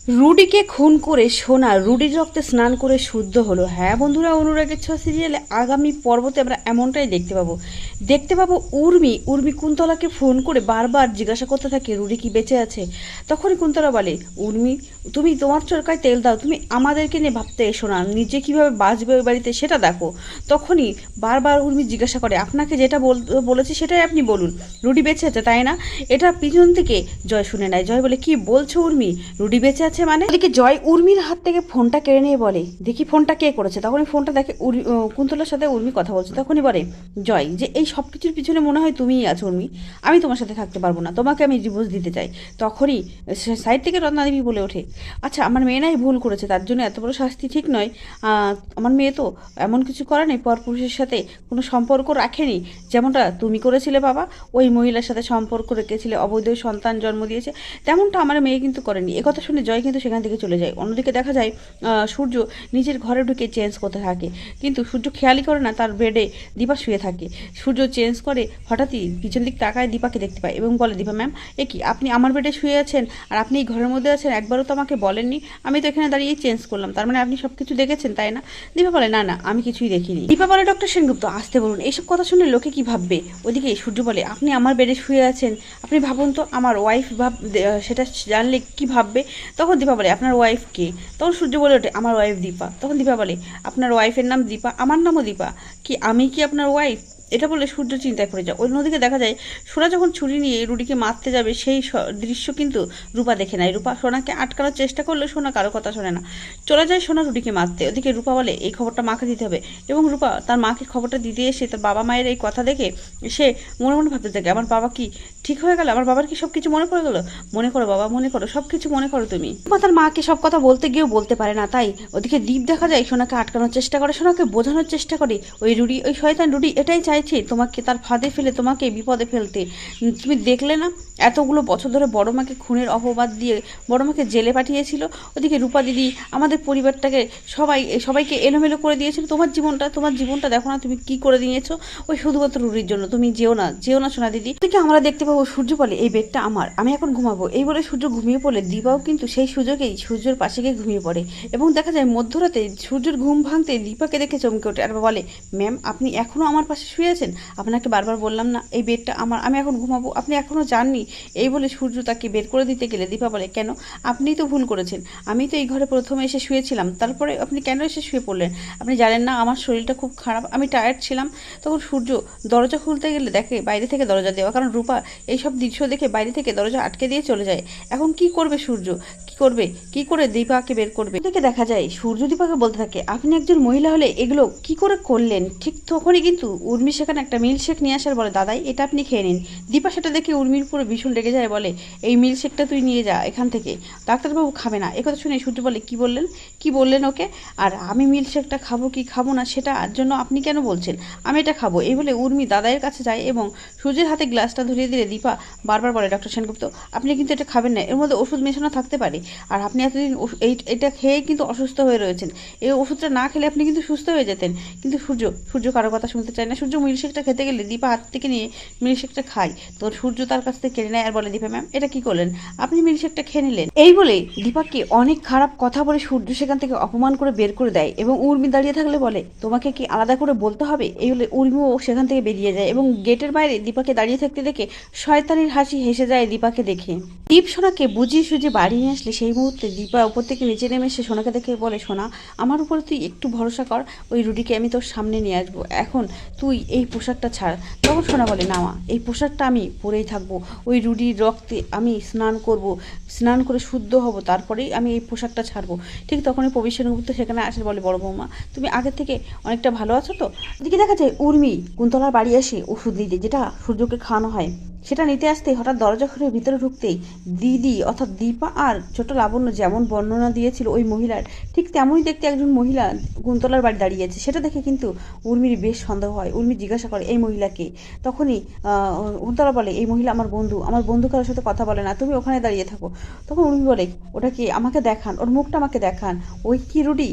রুডিকে খুন করে সোনা রুডির রক্তে স্নান করে শুদ্ধ হলো। হ্যাঁ বন্ধুরা, অনুরাগের ছোঁয়া সিরিয়ালে আগামী পর্বতে আমরা এমনটাই দেখতে পাবো উর্মি কুন্তলাকে ফোন করে বারবার জিজ্ঞাসা করতে থাকে রুডি কি বেঁচে আছে। তখনই কুন্তলা বলে, উর্মি তুমি তোমার চরকায় তেল দাও, তুমি আমাদেরকে নিয়ে ভাবতে এসো না, নিজে কিভাবে বাঁচবে ওই বাড়িতে সেটা দেখো। তখনই বারবার উর্মি জিজ্ঞাসা করে, আপনাকে যেটা বলেছি সেটাই আপনি বলুন, রুডি বেঁচে আছে তাই না? এটা পিছন থেকে জয় শুনে নেয়। জয় বলে, কি বলছো উর্মি, রুডি বেঁচে আছে মানে? ওদিকে জয় উর্মির হাত থেকে ফোনটা কেড়ে নিয়ে বলে, দেখি ফোনটা কে করেছে। তখনই ফোনটা দেখে কুন্তলার সাথে উর্মি কথা বলছে। তখনই বলে জয় যে এই সব কিছুর পিছনে মনে হয় তুমিই আছো উর্মি, আমি তোমার সাথে থাকতে পারবো না, তোমাকে আমি ডিভোর্স দিতে চাই। তখনই সাইড থেকে রত্নাদেবী বলে ওঠে, আচ্ছা আমার মেয়ে নাই ভুল করেছে, তার জন্য এত বড় শাস্তি ঠিক নয়। আমার মেয়ে তো এমন কিছু করে নেই, পরপুরুষের সাথে কোনো সম্পর্ক রাখেনি, যেমনটা তুমি করেছিলে বাবা, ওই মহিলার সাথে সম্পর্ক রেখেছিলে, অবৈধ সন্তান জন্ম দিয়েছে, তেমনটা আমার মেয়ে কিন্তু করেনি। একথা শুনে জয় কিন্তু সেখান থেকে চলে যায়। অন্যদিকে দেখা যায় সূর্য নিজের ঘরে ঢুকে চেঞ্জ করতে থাকে, কিন্তু সূর্য খেয়ালই করে না তার বেডে দীপা শুয়ে থাকে। সূর্য চেঞ্জ করে হঠাৎই পিছন দিক তাকায় দীপাকে দেখতে পায় এবং বলে, দীপা ম্যাম এ কি, আপনি আমার বেডে শুয়ে আছেন আর আপনি এই ঘরের মধ্যে আছেন, একবারও তো আমাকে বলেননি, আমি তো এখানে দাঁড়িয়েই চেঞ্জ করলাম, তার মানে আপনি সব কিছু দেখেছেন তাই না? দীপা বলে, না না আমি কিছুই দেখিনি। দীপা বলে, ডক্টর সেনগুপ্ত আসতে বলুন, এইসব কথা শুনে লোকে কি ভাববে? ওদিকে সূর্য বলে, আপনি আমার বেডে শুয়ে আছেন, আপনি ভাবুন তো আমার ওয়াইফ সেটা জানলে কি ভাববে? তখন দীপা বলে, আপনার ওয়াইফ কে? তখন সূর্য বলে ওঠে, আমার ওয়াইফ দীপা। তখন দীপা বলে, আপনার ওয়াইফের নাম দীপা, আমার নামও দীপা, কি আমি কি আপনার ওয়াইফ? এটা বলে সূর্য চিন্তায় পড়ে যায়। অন্যদিকে দেখা যায় সোনা যখন ছুরি নিয়ে রুডিকে মারতে যাবে সেই দৃশ্য কিন্তু রূপা দেখে নেয়। রূপা সোনাকে আটকানোর চেষ্টা করলে সোনা কারো কথা শোনে না, চলে যায় সোনা রুডিকে মারতে। ওদিকে রূপা বলে, এই খবরটা মাকে দিতে হবে, এবং রূপা তার মাকে খবরটা দিতে এসে তার বাবা মায়ের এই কথা দেখে সে মনে মনে ভাবতে থাকে, আমার বাবা কি ঠিক হয়ে গেল, আমার বাবার কি সব কিছু মনে পড়ে গেল? মনে করো বাবা, মনে করো, সব কিছু মনে করো তুমি। তার মাকে সব কথা বলতে গিয়েও বলতে পারে না, তাই ওদিকে দীপ দেখা যায় সোনাকে আটকানোর চেষ্টা করে, সোনাকে বোঝানোর চেষ্টা করে, ওই রুডি, ওই শয়তান রুডি এটাই চাইছে তোমাকে তার ফাঁদে ফেলে তোমাকে বিপদে ফেলতে। তুমি দেখলে না এতগুলো বছর ধরে বড় মাকে খুনের অপবাদ দিয়ে বড় মাকে জেলে পাঠিয়েছিল। ওদিকে রূপা দিদি আমাদের পরিবারটাকে সবাইকে এলোমেলো করে দিয়েছিল। তোমার জীবনটা দেখো না তুমি কি করে দিয়েছো, ওই শুধুমাত্র রুডির জন্য। তুমি যেও না, যেও না সোনা দিদি। ওদিকে আমরা দেখতে পাবো সূর্য বলে, এই বেডটা আমার, আমি এখন ঘুমাবো। এই বলে সূর্য ঘুমিয়ে পড়লে দীপাও কিন্তু সেই সুযোগেই সূর্যের পাশে গিয়ে ঘুমিয়ে পড়ে, এবং দেখা যায় মধ্যরাতে সূর্যের ঘুম ভাঙতে দীপাকে দেখে চমকে ওঠে আর বলে, ম্যাম আপনি এখনও আমার পাশে শুয়ে আছেন, আপনাকে বারবার বললাম না এই বেডটা আমার, আমি এখন ঘুমাবো, আপনি এখনও যাননি? এই বলে সূর্য তাকে বের করে দিতে গেলে দীপা বলে, কেন, আপনিই তো ভুল করেছেন, আমি তো এই ঘরে প্রথমে এসে শুয়েছিলাম, তারপরে আপনি কেন এসে শুয়ে পড়লেন? আপনি জানেন না আমার শরীরটা খুব খারাপ, আমি টায়ার্ড ছিলাম। তখন সূর্য দরজা খুলতে গেলে দেখে বাইরে থেকে দরজা দেওয়া, কারণ রূপা এইসব দৃশ্য দেখে বাইরে থেকে দরজা আটকে দিয়ে চলে যায়। এখন কি করবে সূর্য, কি করে দীপাকে বের করবে? দেখে দেখা যায় সূর্য দীপাকে বলতে থাকে, আপনি একজন মহিলা হলে এগুলো কি করে করলেন? ঠিক তখনই কিন্তু উর্মি সেখানে একটা মিল্কশেক নিয়ে আসার বলে, দাদাই এটা আপনি খেয়ে নিন। দীপা সেটা দেখে উর্মির উপরে ভীষণ রেগে যায়, বলে, এই মিল্কশেকটা তুই নিয়ে যা এখান থেকে, ডাক্তারবাবু খাবে না। একথা শুনে সূর্য বলে, কি বললেন ওকে? আর আমি মিল্কশেকটা খাবো কি খাবো না সেটার জন্য আপনি কেন বলছেন? আমি এটা খাবো। এই বলে উর্মি দাদাইয়ের কাছে যায় এবং সূর্যের হাতে গ্লাসটা ধরিয়ে দিলে দীপা বারবার বলে, ডক্টর সেনগুপ্ত আপনি কিন্তু এটা খাবেন না, এর মধ্যে ওষুধ মেশানো থাকতে পারে, আর আপনি এতদিন এটা খেয়ে কিন্তু অসুস্থ হয়ে রয়েছেন, এই ওষুধটা না খেলে আপনি কিন্তু সুস্থ হয়ে যেতেন। কিন্তু সূর্য কারো কথা শুনতে চায় না। সূর্য মিল্কশেকটা খেতে গেলে দীপা হাত থেকে নিয়ে মিল্কশেকটা খায়, তো সূর্য তার কাছ থেকে কেড়ে নেয় আর বলে, দীপা ম্যাম এটা কি করলেন, আপনি মিল্কশেকটা খেয়ে নিলেন। এই বলে দীপাকে অনেক খারাপ কথা বলে সূর্য সেখান থেকে অপমান করে বের করে দেয়, এবং উর্মি দাঁড়িয়ে থাকলে বলে, তোমাকে কি আলাদা করে বলতে হবে? এই বলে উর্মিও সেখান থেকে বেরিয়ে যায়, এবং গেটের বাইরে দীপাকে দাঁড়িয়ে থাকতে দেখে শয়তানির হাসি হেসে যায় দীপাকে দেখে। দীপ সোনাকে বুঝিয়ে সুঝিয়ে বাড়ি নিয়ে আসলে সেই মুহূর্তে দীপা উপর থেকে নিচে নেমে এসে সোনাকে দেখে বলে, সোনা আমার উপরে তুই একটু ভরসা কর, ওই রুডিকে আমি তোর সামনে নিয়ে আসবো, এখন তুই এই পোশাকটা ছাড়। তখন সোনা বলে, না মা এই পোশাকটা আমি পরেই থাকবো, ওই রুডির রক্তে আমি স্নান করব, স্নান করে শুদ্ধ হব, তারপরেই আমি এই পোশাকটা ছাড়বো। ঠিক তখনই প্রবীর সেনগুপ্ত সেখানে আসে, বলে, বড় বৌমা তুমি আগের থেকে অনেকটা ভালো আছো তো? এদিকে দেখা যায় উর্মি কুন্তলার বাড়ি আসে ওষুধ দিতে, যেটা সূর্যকে খাওয়ানো হয়, সেটা নিতে আসতেই হঠাৎ দরজা খুলে ভিতরে ঢুকতেই দিদি অর্থাৎ দীপা আর ছোট লাবণ্য যেমন বর্ণনা দিয়েছিল ওই মহিলার, ঠিক তেমনই দেখতে একজন মহিলা কুন্তলার বাড়ি দাঁড়িয়ে আছে। সেটা দেখে কিন্তু উর্মির বেশ সন্দেহ হয়। উর্মি জিজ্ঞাসা করে, এই মহিলাকে? তখনই কুন্তলা বলে, এই মহিলা আমার বন্ধু কারোর সাথে কথা বলে না, তুমি ওখানে দাঁড়িয়ে থাকো। তখন উর্মি বলে, ওটা কি, আমাকে দেখান, ওর মুখটা আমাকে দেখান, ওই কি রুডি?